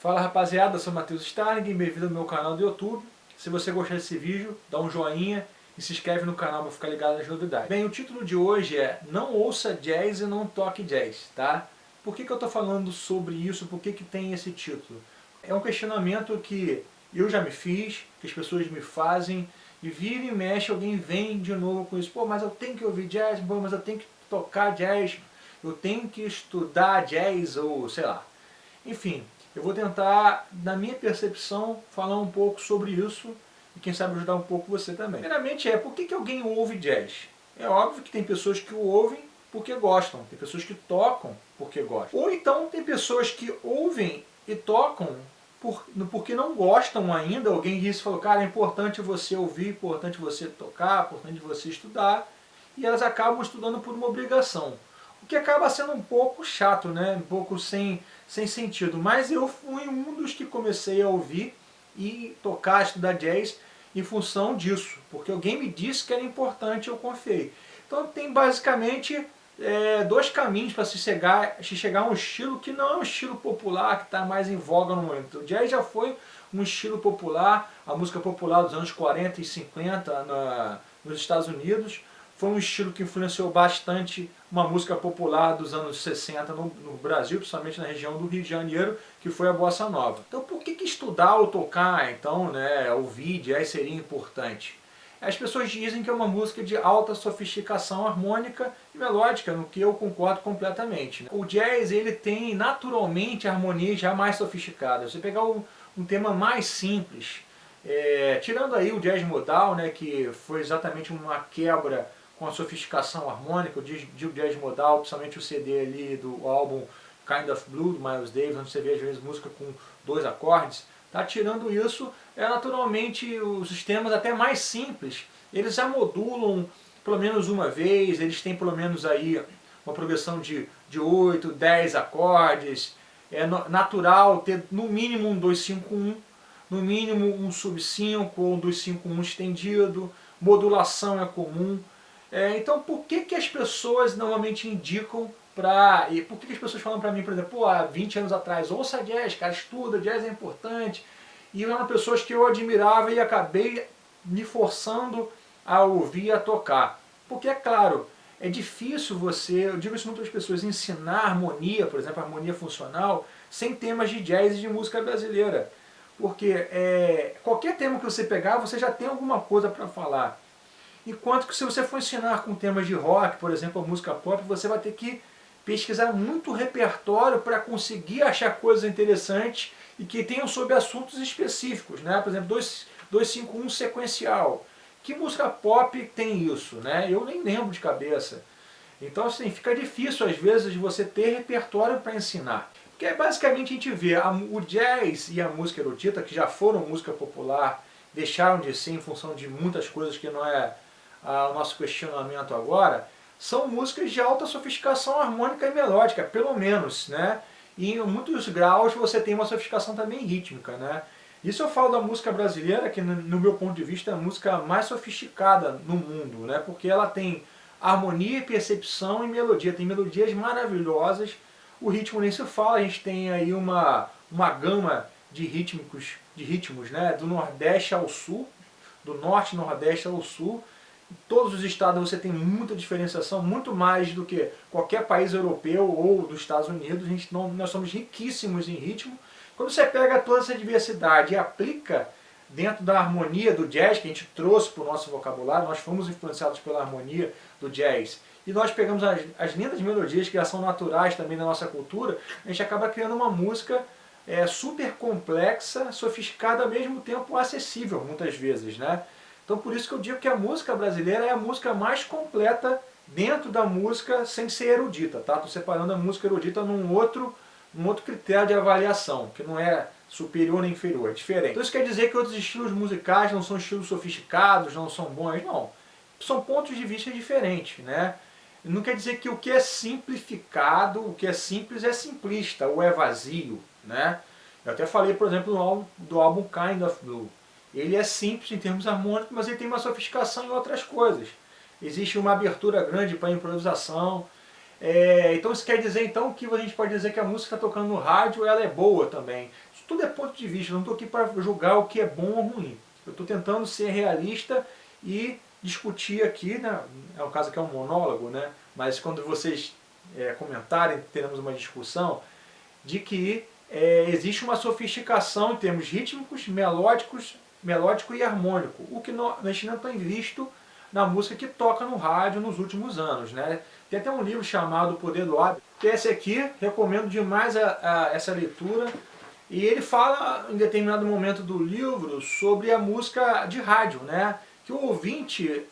Fala rapaziada, eu sou Matheus Starling, bem-vindo ao meu canal do YouTube. Se você gostar desse vídeo, dá um joinha e se inscreve no canal para ficar ligado nas novidades. Bem, o título de hoje é Não ouça jazz e não toque jazz, tá? Por que eu estou falando sobre isso? Por que tem esse título? É um questionamento que eu já me fiz, que as pessoas me fazem, e vira e mexe, alguém vem de novo com isso. Pô, mas eu tenho que ouvir jazz, pô, mas eu tenho que tocar jazz, eu tenho que estudar jazz, ou sei lá. Enfim, eu vou tentar, na minha percepção, falar um pouco sobre isso e quem sabe ajudar um pouco você também. Primeiramente por que alguém ouve jazz? É óbvio que tem pessoas que o ouvem porque gostam, tem pessoas que tocam porque gostam. Ou então tem pessoas que ouvem e tocam porque não gostam ainda. Alguém disse, falou, cara, é importante você ouvir, é importante você tocar, é importante você estudar, e elas acabam estudando por uma obrigação. O que acaba sendo um pouco chato, né? Um pouco sem sentido. Mas eu fui um dos que comecei a ouvir e tocar, estudar jazz em função disso. Porque alguém me disse que era importante e eu confiei. Então tem basicamente dois caminhos para se chegar a um estilo que não é um estilo popular, que está mais em voga no momento. O jazz já foi um estilo popular, a música popular dos anos 40 e 50 nos Estados Unidos. Foi um estilo que influenciou bastante uma música popular dos anos 60 no Brasil, principalmente na região do Rio de Janeiro, que foi a Bossa Nova. Então por que estudar ou tocar, então, né, ouvir jazz seria importante? As pessoas dizem que é uma música de alta sofisticação harmônica e melódica, no que eu concordo completamente. O jazz, ele tem naturalmente harmonias já mais sofisticadas. Você pegar um tema mais simples, tirando aí o jazz modal, né, que foi exatamente uma quebra com a sofisticação harmônica, eu digo jazz modal, principalmente o CD ali do álbum Kind of Blue, do Miles Davis, onde você vê às vezes música com 2 acordes. Tá? Tirando isso, naturalmente os sistemas até mais simples, eles já modulam pelo menos uma vez, eles têm pelo menos aí uma progressão de 8, 10 acordes. É natural ter no mínimo um 2-5-1, no mínimo um sub-5 ou um 2-5-1 estendido, modulação é comum. Então por que as pessoas normalmente indicam e por que as pessoas falam para mim, por exemplo, há 20 anos atrás, ouça jazz, cara, estuda, jazz é importante. E eram pessoas que eu admirava e acabei me forçando a ouvir e a tocar. Porque é claro, é difícil você, eu digo isso muito para as pessoas, ensinar harmonia, por exemplo, harmonia funcional, sem temas de jazz e de música brasileira. Porque qualquer tema que você pegar, você já tem alguma coisa para falar. Enquanto que se você for ensinar com temas de rock, por exemplo, a música pop, você vai ter que pesquisar muito repertório para conseguir achar coisas interessantes e que tenham sobre assuntos específicos, né? Por exemplo, 2-5-1 sequencial. Que música pop tem isso, né? Eu nem lembro de cabeça. Então assim, fica difícil às vezes de você ter repertório para ensinar. Porque basicamente a gente vê o jazz e a música erudita, que já foram música popular, deixaram de ser em função de muitas coisas que não é o nosso questionamento agora, são músicas de alta sofisticação harmônica e melódica, pelo menos, né? E em muitos graus você tem uma sofisticação também rítmica, né? Isso eu falo da música brasileira, que no meu ponto de vista é a música mais sofisticada no mundo, né? Porque ela tem harmonia, percepção e melodia, tem melodias maravilhosas, o ritmo nem se fala, a gente tem aí uma gama de ritmos, né? Do Nordeste ao Sul, do Norte e Nordeste ao Sul. Em todos os estados você tem muita diferenciação, muito mais do que qualquer país europeu ou dos Estados Unidos. Nós somos riquíssimos em ritmo. Quando você pega toda essa diversidade e aplica dentro da harmonia do jazz, que a gente trouxe para o nosso vocabulário, nós fomos influenciados pela harmonia do jazz, e nós pegamos as lindas melodias que já são naturais também da nossa cultura, a gente acaba criando uma música super complexa, sofisticada, ao mesmo tempo acessível, muitas vezes, né? Então por isso que eu digo que a música brasileira é a música mais completa dentro da música sem ser erudita, tá? Estou separando a música erudita num outro critério de avaliação, que não é superior nem inferior, é diferente. Então isso quer dizer que outros estilos musicais não são estilos sofisticados, não são bons, não. São pontos de vista diferentes, né? Não quer dizer que o que é simplificado, o que é simples é simplista ou é vazio, né? Eu até falei, por exemplo, do álbum Kind of Blue. Ele é simples em termos harmônicos, mas ele tem uma sofisticação em outras coisas. Existe uma abertura grande para improvisação. Então isso quer dizer então que a gente pode dizer que a música que está tocando no rádio ela é boa também. tudo é ponto de vista, eu não estou aqui para julgar o que é bom ou ruim. Eu estou tentando ser realista e discutir aqui, né? É um caso que é um monólogo, né? Mas quando vocês comentarem, teremos uma discussão, de que existe uma sofisticação em termos rítmicos, melódico e harmônico, o que a gente não tem visto na música que toca no rádio nos últimos anos, né? Tem até um livro chamado O Poder do Hábito, que é esse aqui, recomendo demais essa leitura, e ele fala em determinado momento do livro sobre a música de rádio, né? Que o ouvinte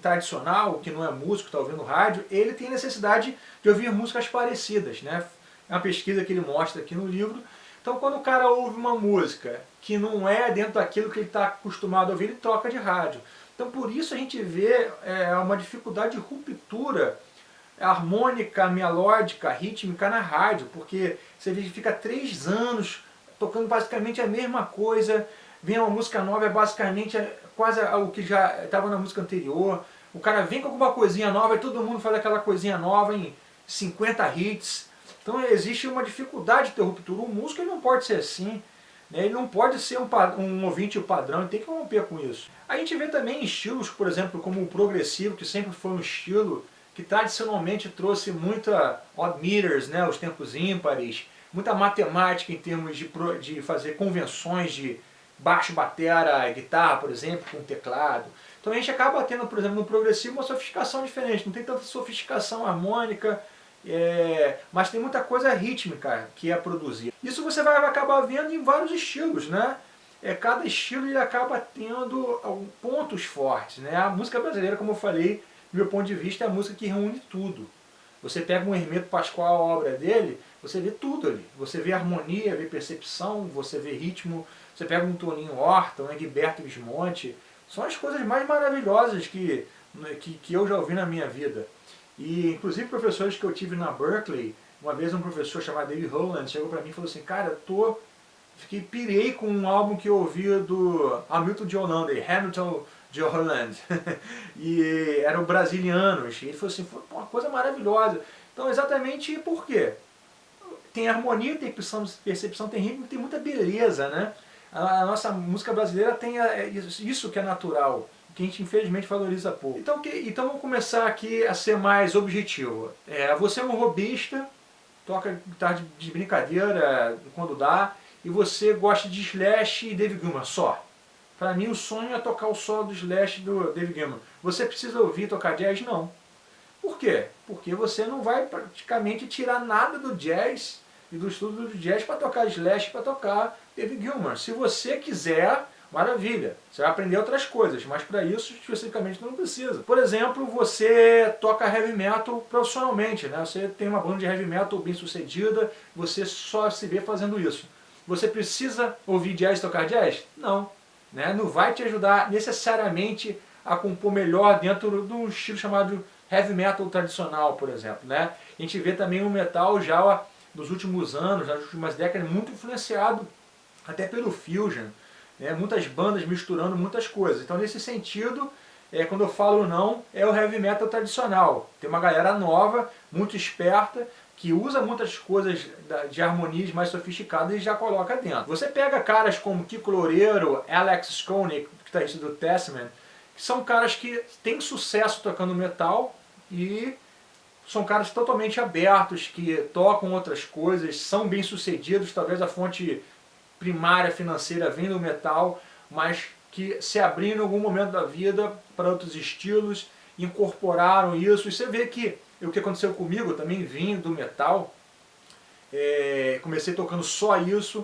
tradicional, que não é músico, está ouvindo rádio, ele tem necessidade de ouvir músicas parecidas, né? É uma pesquisa que ele mostra aqui no livro. Então, quando o cara ouve uma música que não é dentro daquilo que ele está acostumado a ouvir, ele troca de rádio. Então, por isso a gente vê uma dificuldade de ruptura harmônica, melódica, rítmica na rádio, porque você vê que fica 3 anos tocando basicamente a mesma coisa, vem uma música nova, é basicamente quase o que já estava na música anterior, o cara vem com alguma coisinha nova e todo mundo faz aquela coisinha nova em 50 hits. Então existe uma dificuldade de ter ruptura. O músico ele não pode ser assim, né? Ele não pode ser um ouvinte padrão, ele tem que romper com isso. A gente vê também estilos, por exemplo, como o progressivo, que sempre foi um estilo que tradicionalmente trouxe muita odd meters, né, os tempos ímpares, muita matemática em termos de fazer convenções de baixo, batera, guitarra, por exemplo, com teclado. Então a gente acaba tendo, por exemplo, no progressivo uma sofisticação diferente, não tem tanta sofisticação harmônica, mas tem muita coisa rítmica que é produzida. Isso você vai acabar vendo em vários estilos, né? Cada estilo ele acaba tendo pontos fortes, né? A música brasileira, como eu falei, do meu ponto de vista, é a música que reúne tudo. Você pega um Hermeto Pascoal, a obra dele, você vê tudo ali. Você vê harmonia, vê percepção, você vê ritmo, você pega um Toninho Horta, um Egberto Gismonti, são as coisas mais maravilhosas que eu já ouvi na minha vida. E inclusive professores que eu tive na Berkeley, uma vez um professor chamado David Holland chegou para mim e falou assim, cara, pirei com um álbum que eu ouvi do Hamilton de Holanda, Hamilton de Holland, e eram brasilianos, e ele falou assim, foi uma coisa maravilhosa. Então exatamente por quê? Tem harmonia, tem percepção, tem ritmo, tem muita beleza, né? A nossa música brasileira tem isso que é natural, que a gente infelizmente valoriza pouco. Então vamos começar aqui a ser mais objetivo. Você é um robista, toca guitarra de brincadeira quando dá, e você gosta de Slash e David Gilmour só. Para mim o sonho é tocar o solo do Slash do David Gilmour. Você precisa ouvir tocar jazz? Não. Por quê? Porque você não vai praticamente tirar nada do jazz e do estudo do jazz para tocar Slash, para tocar David Gilmour. Se você quiser, maravilha. Você vai aprender outras coisas, mas para isso especificamente não precisa. Por exemplo, você toca heavy metal profissionalmente, né? Você tem uma banda de heavy metal bem sucedida, você só se vê fazendo isso. Você precisa ouvir jazz e tocar jazz? Não. Né? Não vai te ajudar necessariamente a compor melhor dentro de um estilo chamado heavy metal tradicional, por exemplo. Né? A gente vê também o metal já nos últimos anos, nas últimas décadas, muito influenciado até pelo fusion. Né? Muitas bandas misturando muitas coisas. Então nesse sentido, quando eu falo não, é o heavy metal tradicional. Tem uma galera nova, muito esperta, que usa muitas coisas de harmonias mais sofisticadas e já coloca dentro. Você pega caras como Kiko Loureiro, Alex Skolnick, guitarrista do Testament, que são caras que têm sucesso tocando metal e são caras totalmente abertos, que tocam outras coisas, são bem-sucedidos, talvez a fonte primária financeira vem do metal, mas que se abriram em algum momento da vida para outros estilos, incorporaram isso, e você vê que o que aconteceu comigo, eu também vim do metal, comecei tocando só isso,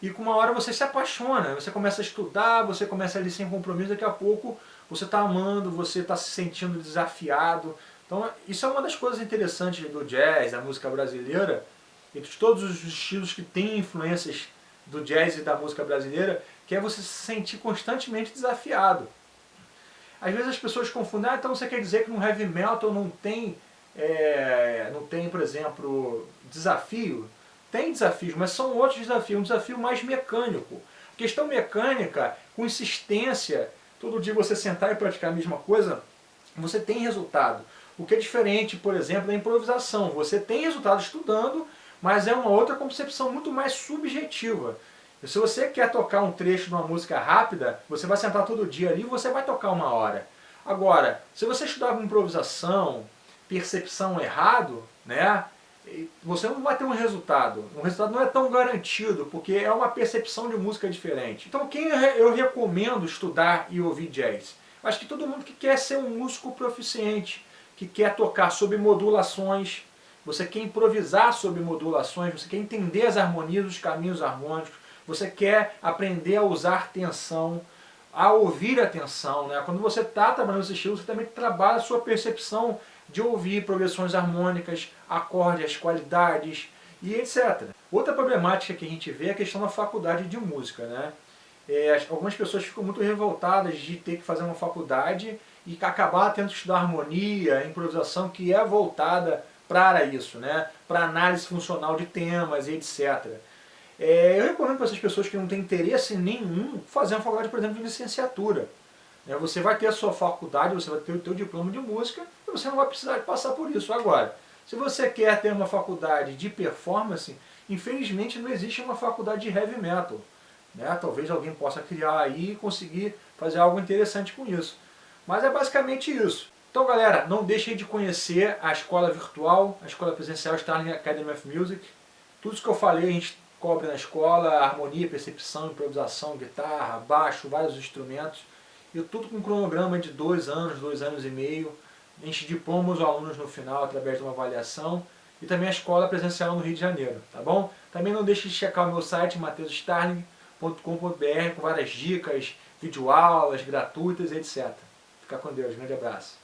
e com uma hora você se apaixona, você começa a estudar, você começa ali sem compromisso, daqui a pouco você está amando, você está se sentindo desafiado. Então isso é uma das coisas interessantes do jazz, da música brasileira, e de todos os estilos que têm influências do jazz e da música brasileira, que é você se sentir constantemente desafiado. Às vezes as pessoas confundem, então você quer dizer que no heavy metal não tem, por exemplo, desafio? Tem desafios, mas são outros desafios, um desafio mais mecânico. Questão mecânica, com insistência, todo dia você sentar e praticar a mesma coisa, você tem resultado. O que é diferente, por exemplo, da improvisação. Você tem resultado estudando, mas é uma outra concepção muito mais subjetiva. E se você quer tocar um trecho de uma música rápida, você vai sentar todo dia ali e você vai tocar 1 hora. Agora, se você estudar com improvisação, percepção errado, né, você não vai ter um resultado. O resultado não é tão garantido, porque é uma percepção de música diferente. Então quem eu recomendo estudar e ouvir jazz? Acho que todo mundo que quer ser um músico proficiente, que quer tocar sobre modulações, você quer improvisar sobre modulações, você quer entender as harmonias, os caminhos harmônicos, você quer aprender a usar tensão, a ouvir a tensão, né? Quando você está trabalhando esse estilo, você também trabalha a sua percepção de ouvir progressões harmônicas, acordes, as qualidades e etc. Outra problemática que a gente vê é a questão da faculdade de música, né? Algumas pessoas ficam muito revoltadas de ter que fazer uma faculdade e acabar tendo que estudar harmonia, improvisação, que é voltada para isso, né? Para análise funcional de temas e etc. Eu recomendo para essas pessoas que não têm interesse nenhum fazer uma faculdade, por exemplo, de licenciatura. Você vai ter a sua faculdade, você vai ter o seu diploma de música e você não vai precisar passar por isso. Agora, se você quer ter uma faculdade de performance, infelizmente não existe uma faculdade de heavy metal. Talvez alguém possa criar aí e conseguir fazer algo interessante com isso. Mas é basicamente isso. Então galera, não deixem de conhecer a escola virtual, a escola presencial Starling Academy of Music. Tudo isso que eu falei a gente cobre na escola, harmonia, percepção, improvisação, guitarra, baixo, vários instrumentos. E tudo com um cronograma de 2 anos, 2 anos e meio. A gente diploma os alunos no final através de uma avaliação. E também a escola presencial no Rio de Janeiro, tá bom? Também não deixe de checar o meu site, matheusstarling.com.br, com várias dicas, videoaulas gratuitas, etc. Fica com Deus, grande abraço.